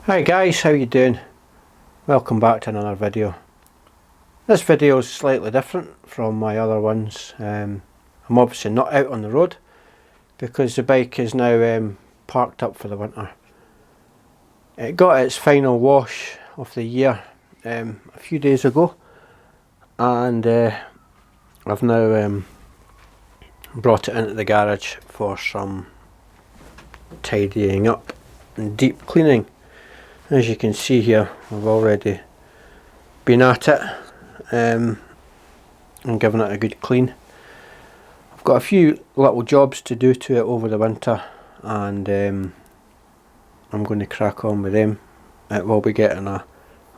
Hi guys, how you doing? Welcome back to another video. This video is slightly different from my other ones. I'm obviously not out on the road because the bike is now parked up for the winter. It got its final wash of the year a few days ago, and I've now brought it into the garage for some tidying up and deep cleaning. As you can see here, I've already been at it and given it a good clean. I've got a few little jobs to do to it over the winter, and I'm going to crack on with them. It will be getting a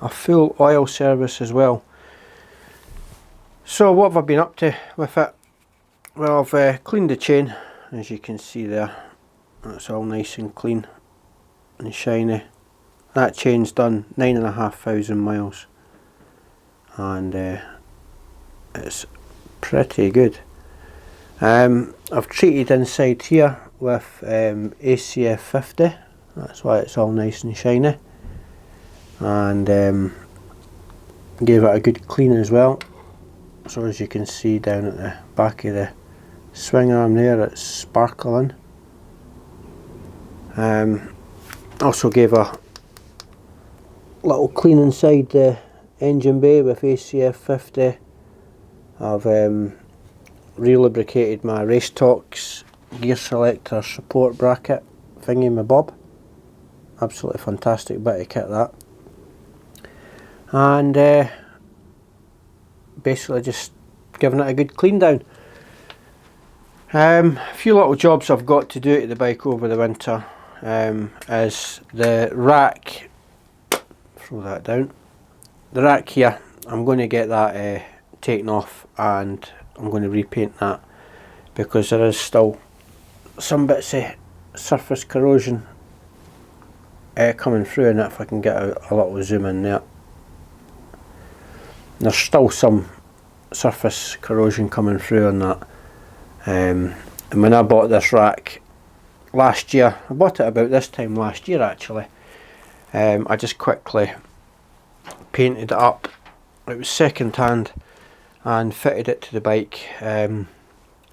full oil service as well. So what have I been up to with it? Well, I've cleaned the chain, as you can see there. That's all nice and clean and shiny. That chain's done 9,500 miles, and it's pretty good. I've treated inside here with ACF50, that's why it's all nice and shiny, and gave it a good clean as well. So as you can see down at the back of the swing arm there, it's sparkling. Also gave a little clean inside the engine bay with ACF50. I've re-lubricated my Race Talks gear selector support bracket thingy my bob. Absolutely fantastic bit of kit that. And basically just giving it a good clean down. A few little jobs I've got to do to the bike over the winter is the rack. Throw that down. The rack here, I'm going to get that taken off, and I'm going to repaint that because there is still some bits of surface corrosion coming through in it. If I can get a little zoom in there, there's still some surface corrosion coming through on that. And when I bought this rack last year, I bought it about this time last year actually, I just quickly painted it up. It was second hand, and fitted it to the bike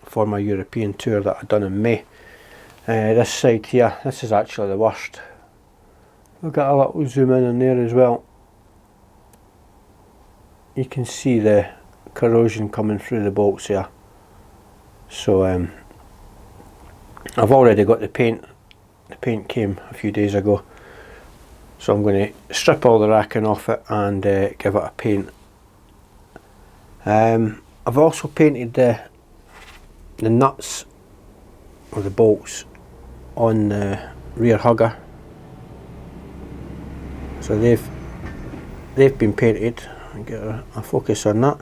for my European tour that I'd done in May. This side here, this is actually the worst. We've got a little zoom in there as well. You can see the corrosion coming through the bolts here. So I've already got the paint. The paint came a few days ago. So I'm going to strip all the racking off it and give it a paint. I've also painted the nuts or the bolts on the rear hugger. So they've been painted. I'll get a focus on that.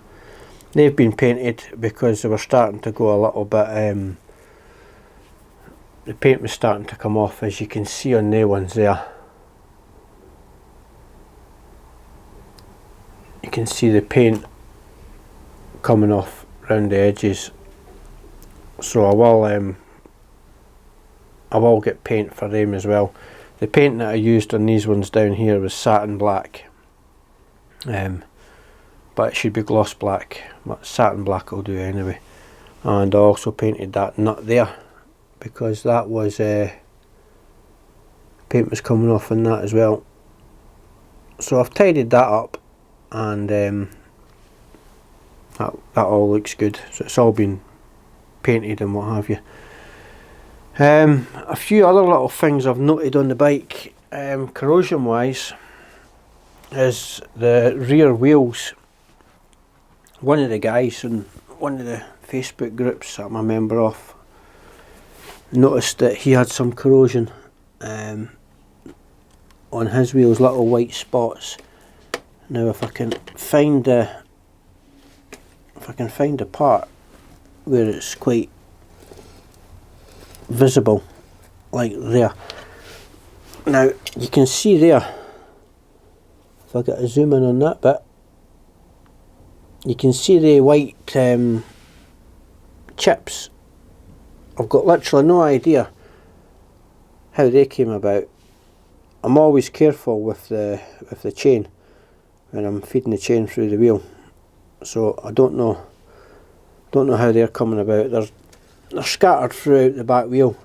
They've been painted because they were starting to go a little bit. The paint was starting to come off, as you can see on the ones there. You can see the paint coming off round the edges, so I will get paint for them as well. The paint that I used on these ones down here was satin black, but it should be gloss black, but satin black will do anyway. And I also painted that nut there because that was paint was coming off on that as well. So I've tidied that up, and that all looks good. So it's all been painted and what have you. A few other little things I've noted on the bike, corrosion wise, is the rear wheels. One of the guys in one of the Facebook groups that I'm a member of noticed that he had some corrosion on his wheels, little white spots. Now if I can find the part where it's quite visible, like there. Now you can see there, if I get a zoom in on that bit, you can see the white chips. I've got literally no idea how they came about. I'm always careful with the chain when I'm feeding the chain through the wheel. So I don't know how they're coming about. They're scattered throughout the back wheel.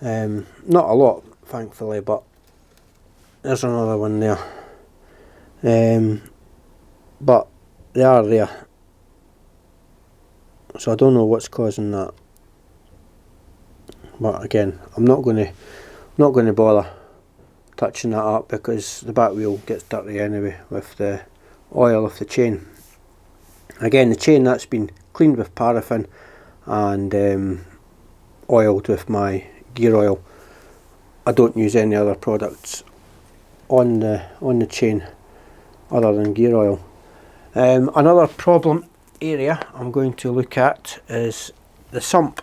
Not a lot, thankfully, but there's another one there. But they are there. So I don't know what's causing that. But again, I'm not going to bother touching that up, because the back wheel gets dirty anyway with the oil of the chain. Again, the chain, that's been cleaned with paraffin and oiled with my gear oil. I don't use any other products on the chain other than gear oil. Another problem area I'm going to look at is the sump.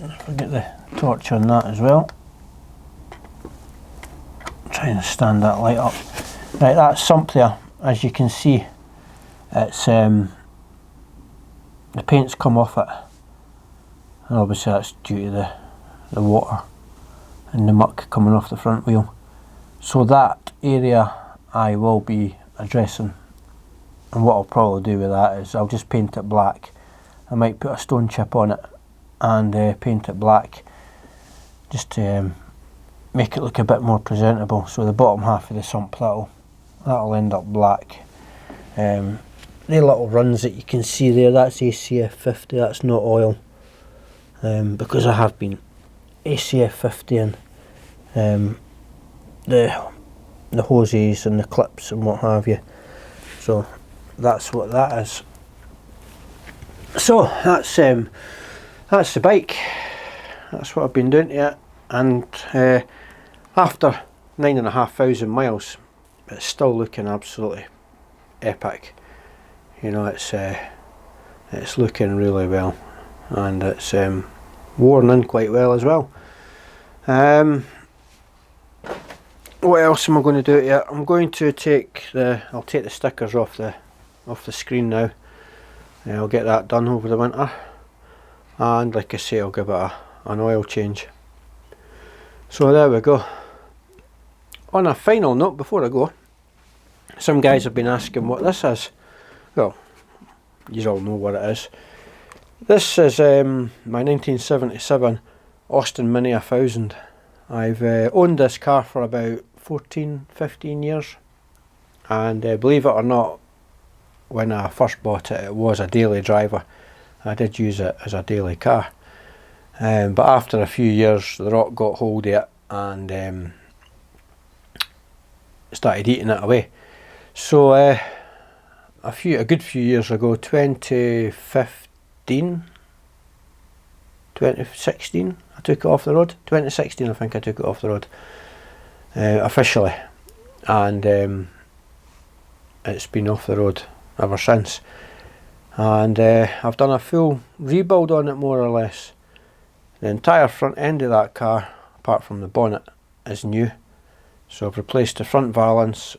I'll get the torch on that as well. Try and stand that light up. Right, that sump there, as you can see, it's the paint's come off it, and obviously that's due to the water and the muck coming off the front wheel. So that area I will be addressing, and what I'll probably do with that is I'll just paint it black. I might put a stone chip on it and paint it black, just to make it look a bit more presentable. So the bottom half of the sump, that'll end up black. The little runs that you can see there, that's ACF 50, that's not oil, because I have been ACF 50 in the hoses and the clips and what have you. So that's what that is. So that's the bike. That's what I've been doing to it, and after 9,500 miles, it's still looking absolutely epic. You know, it's looking really well, and it's worn in quite well as well. What else am I going to do to it? I'm going to I'll take the stickers off the screen now. I'll get that done over the winter, and like I say, I'll give it an oil change. So there we go. On a final note, before I go, some guys have been asking what this is. Well, you all know what it is. This is my 1977 Austin Mini 1000. I've owned this car for about 14-15 years, and believe it or not, when I first bought it, it was a daily driver. I did use it as a daily car, but after a few years the rot got hold of it and started eating it away. So a good few years ago, 2016, I took it off the road. 2016 I think I took it off the road officially, and it's been off the road ever since. And I've done a full rebuild on it, more or less. The entire front end of that car, apart from the bonnet, is new. So I've replaced the front valance,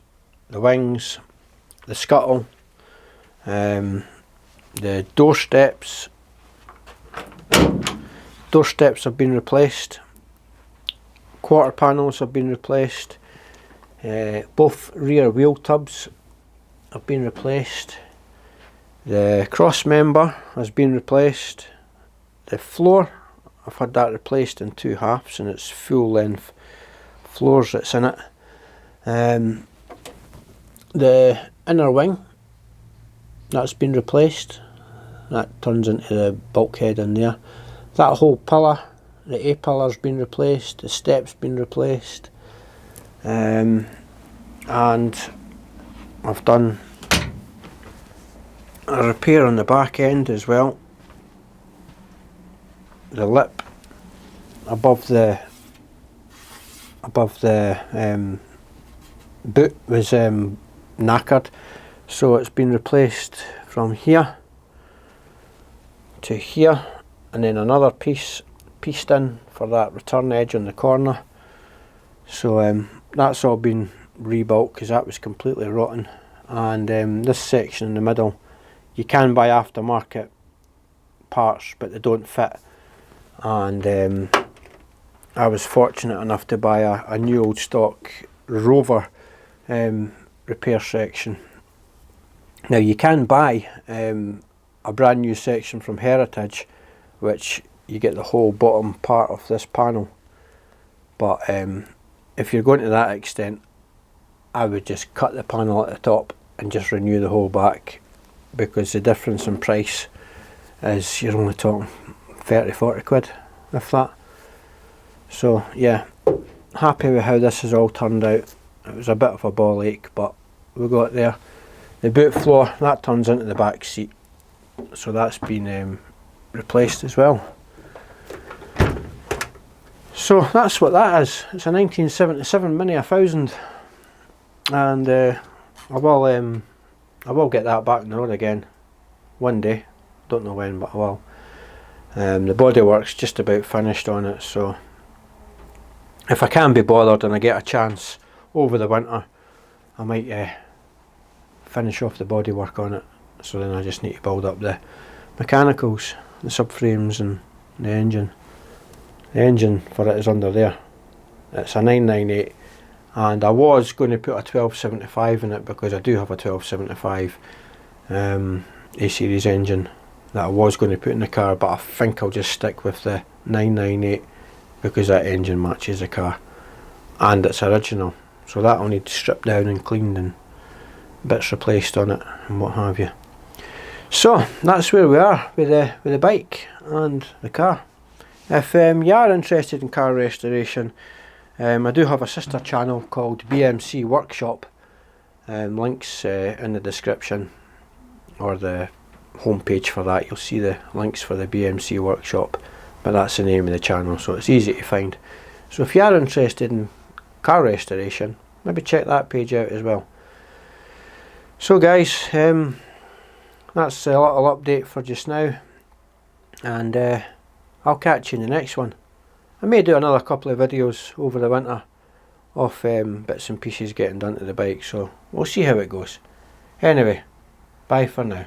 the wings, the scuttle, the door steps. Door steps have been replaced. Quarter panels have been replaced. Both rear wheel tubs have been replaced. The cross member has been replaced. The floor, I've had that replaced in 2 halves, and it's full length floors that's in it. The inner wing, that's been replaced. That turns into the bulkhead in there. That whole pillar, the A-pillar's been replaced, the steps been replaced, and I've done a repair on the back end as well. The lip above the boot was knackered, so it's been replaced from here to here, and then another piece pieced in for that return edge on the corner. So that's all been rebuilt because that was completely rotten. And this section in the middle, you can buy aftermarket parts, but they don't fit, and I was fortunate enough to buy a new old stock Rover repair section. Now you can buy a brand new section from Heritage, which you get the whole bottom part of this panel, but if you're going to that extent, I would just cut the panel at the top and just renew the whole back, because the difference in price is you're only talking 30-40 quid if that. So yeah, happy with how this has all turned out. It was a bit of a ball ache, but we got there. The boot floor, that turns into the back seat, so that's been replaced as well. So that's what that is. It's a 1977 Mini 1000, and I will get that back on the road again one day. Don't know when, but I will. The bodywork's just about finished on it, so if I can be bothered and I get a chance over the winter, I might finish off the bodywork on it. So then I just need to build up the mechanicals, the subframes and the engine. The engine for it is under there. It's a 998, and I was going to put a 1275 in it, because I do have a 1275 A series engine that I was going to put in the car, but I think I'll just stick with the 998 because that engine matches the car and it's original. So that'll need stripped down and cleaned and bits replaced on it and what have you. So that's where we are with the bike and the car. If you are interested in car restoration, I do have a sister channel called BMC Workshop. Links in the description or the homepage for that. You'll see the links for the BMC Workshop, but that's the name of the channel, so it's easy to find. So if you are interested in car restoration, maybe check that page out as well. So guys, that's a little update for just now, and I'll catch you in the next one. I may do another couple of videos over the winter of bits and pieces getting done to the bike, so we'll see how it goes. Anyway, bye for now.